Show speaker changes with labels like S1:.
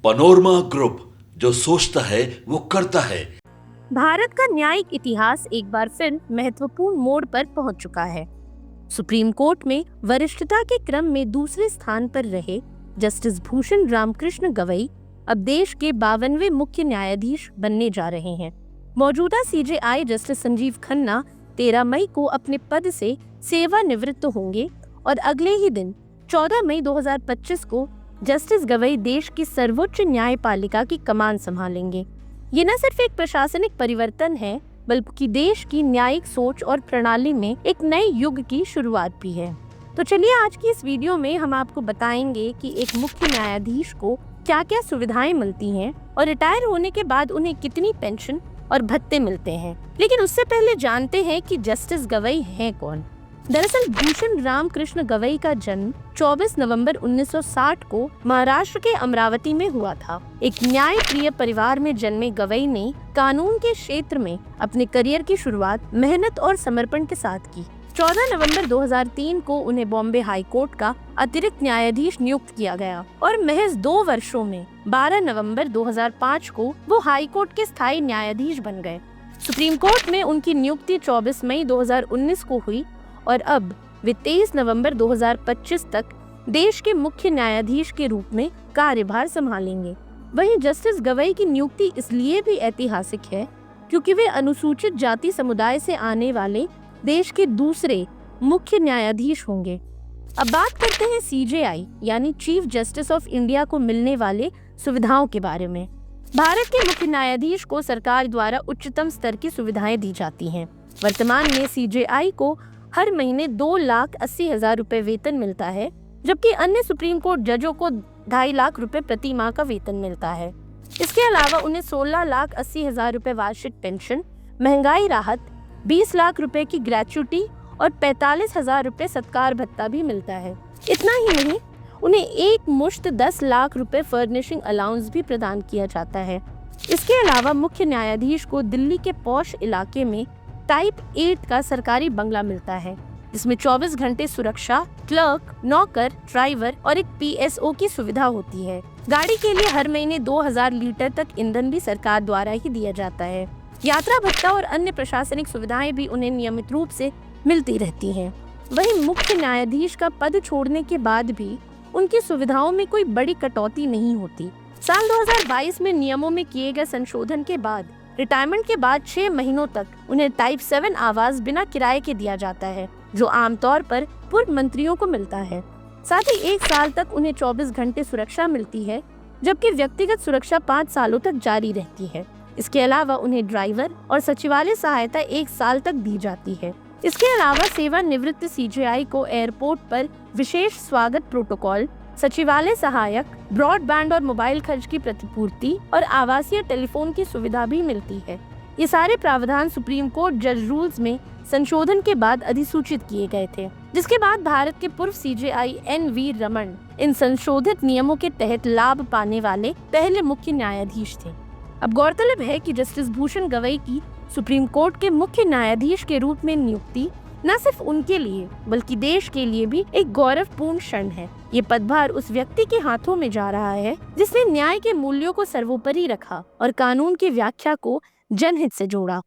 S1: Panorama group, जो सोचता है वो करता है।
S2: भारत का न्यायिक इतिहास एक बार फिर महत्वपूर्ण मोड़ पर पहुंच चुका है। सुप्रीम कोर्ट में वरिष्ठता के क्रम में दूसरे स्थान पर रहे जस्टिस भूषण रामकृष्ण गवई अब देश के 52वें मुख्य न्यायाधीश बनने जा रहे हैं। मौजूदा सीजेआई जस्टिस संजीव खन्ना 13 मई को अपने पद से सेवानिवृत्त होंगे और अगले ही दिन 14 मई 2025 को जस्टिस गवई देश की सर्वोच्च न्यायपालिका की कमान संभालेंगे। ये न सिर्फ एक प्रशासनिक परिवर्तन है, बल्कि देश की न्यायिक सोच और प्रणाली में एक नए युग की शुरुआत भी है। तो चलिए आज की इस वीडियो में हम आपको बताएंगे कि एक मुख्य न्यायाधीश को क्या क्या सुविधाएं मिलती हैं और रिटायर होने के बाद उन्हें कितनी पेंशन और भत्ते मिलते हैं। लेकिन उससे पहले जानते हैं कि जस्टिस गवई हैं कौन। दरअसल भूषण रामकृष्ण गवई का जन्म 24 नवंबर 1960 को महाराष्ट्र के अमरावती में हुआ था। एक न्यायप्रिय परिवार में जन्मे गवई ने कानून के क्षेत्र में अपने करियर की शुरुआत मेहनत और समर्पण के साथ की। 14 नवंबर 2003 को उन्हें बॉम्बे हाई कोर्ट का अतिरिक्त न्यायाधीश नियुक्त किया गया और महज 2 वर्षों में 12 नवंबर 2005 को वो हाई कोर्ट के स्थायी न्यायाधीश बन गए। सुप्रीम कोर्ट में उनकी नियुक्ति 24 मई 2019 को हुई और अब वे 23 नवंबर 2025 तक देश के मुख्य न्यायाधीश के रूप में कार्यभार संभालेंगे। वहीं जस्टिस गवई की नियुक्ति इसलिए भी ऐतिहासिक है क्योंकि वे अनुसूचित जाति समुदाय से आने वाले देश के दूसरे मुख्य न्यायाधीश होंगे। अब बात करते हैं सीजेआई यानी चीफ जस्टिस ऑफ इंडिया को मिलने वाले सुविधाओं के बारे में। भारत के मुख्य न्यायाधीश को सरकार द्वारा उच्चतम स्तर की सुविधाएं दी जाती हैं। वर्तमान में सीजेआई को हर महीने 2,80,000 रुपए वेतन मिलता है, जबकि अन्य सुप्रीम कोर्ट जजों को 2.5 लाख रुपए प्रति माह का वेतन मिलता है। इसके अलावा उन्हें 16,80,000 रुपए वार्षिक पेंशन, महंगाई राहत, 20 लाख रुपए की ग्रेच्युटी और 45,000 रुपए सत्कार भत्ता भी मिलता है। इतना ही नहीं, उन्हें एक मुश्त 10 लाख रुपए फर्निशिंग अलाउंस भी प्रदान किया जाता है। इसके अलावा मुख्य न्यायाधीश को दिल्ली के पॉश इलाके में टाइप 8 का सरकारी बंगला मिलता है, जिसमें 24 घंटे सुरक्षा, क्लर्क, नौकर, ड्राइवर और एक पीएसओ की सुविधा होती है। गाड़ी के लिए हर महीने 2000 लीटर तक ईंधन भी सरकार द्वारा ही दिया जाता है। यात्रा भत्ता और अन्य प्रशासनिक सुविधाएं भी उन्हें नियमित रूप से मिलती रहती हैं। वहीं मुख्य न्यायाधीश का पद छोड़ने के बाद भी उनकी सुविधाओं में कोई बड़ी कटौती नहीं होती। साल 2022 में नियमों में किए गए संशोधन के बाद रिटायरमेंट के बाद 6 महीनों तक उन्हें टाइप 7 आवास बिना किराए के दिया जाता है, जो आमतौर पर पूर्व मंत्रियों को मिलता है। साथ ही 1 साल तक उन्हें 24 घंटे सुरक्षा मिलती है, जबकि व्यक्तिगत सुरक्षा 5 सालों तक जारी रहती है। इसके अलावा उन्हें ड्राइवर और सचिवालय सहायता 1 साल तक दी जाती है। इसके अलावा सेवानिवृत्त सीजेआई को एयरपोर्ट पर विशेष स्वागत प्रोटोकॉल, सचिवालय सहायक, ब्रॉडबैंड और मोबाइल खर्च की प्रतिपूर्ति और आवासीय टेलीफोन की सुविधा भी मिलती है। ये सारे प्रावधान सुप्रीम कोर्ट जज रूल्स में संशोधन के बाद अधिसूचित किए गए थे, जिसके बाद भारत के पूर्व सीजेआई एन.वी. रमन इन संशोधित नियमों के तहत लाभ पाने वाले पहले मुख्य न्यायाधीश थे। अब गौरतलब है कि जस्टिस भूषण गवई की सुप्रीम कोर्ट के मुख्य न्यायाधीश के रूप में नियुक्ति न सिर्फ उनके लिए बल्कि देश के लिए भी एक गौरवपूर्ण क्षण है। ये पदभार उस व्यक्ति के हाथों में जा रहा है जिसने न्याय के मूल्यों को सर्वोपरि रखा और कानून की व्याख्या को जनहित से जोड़ा।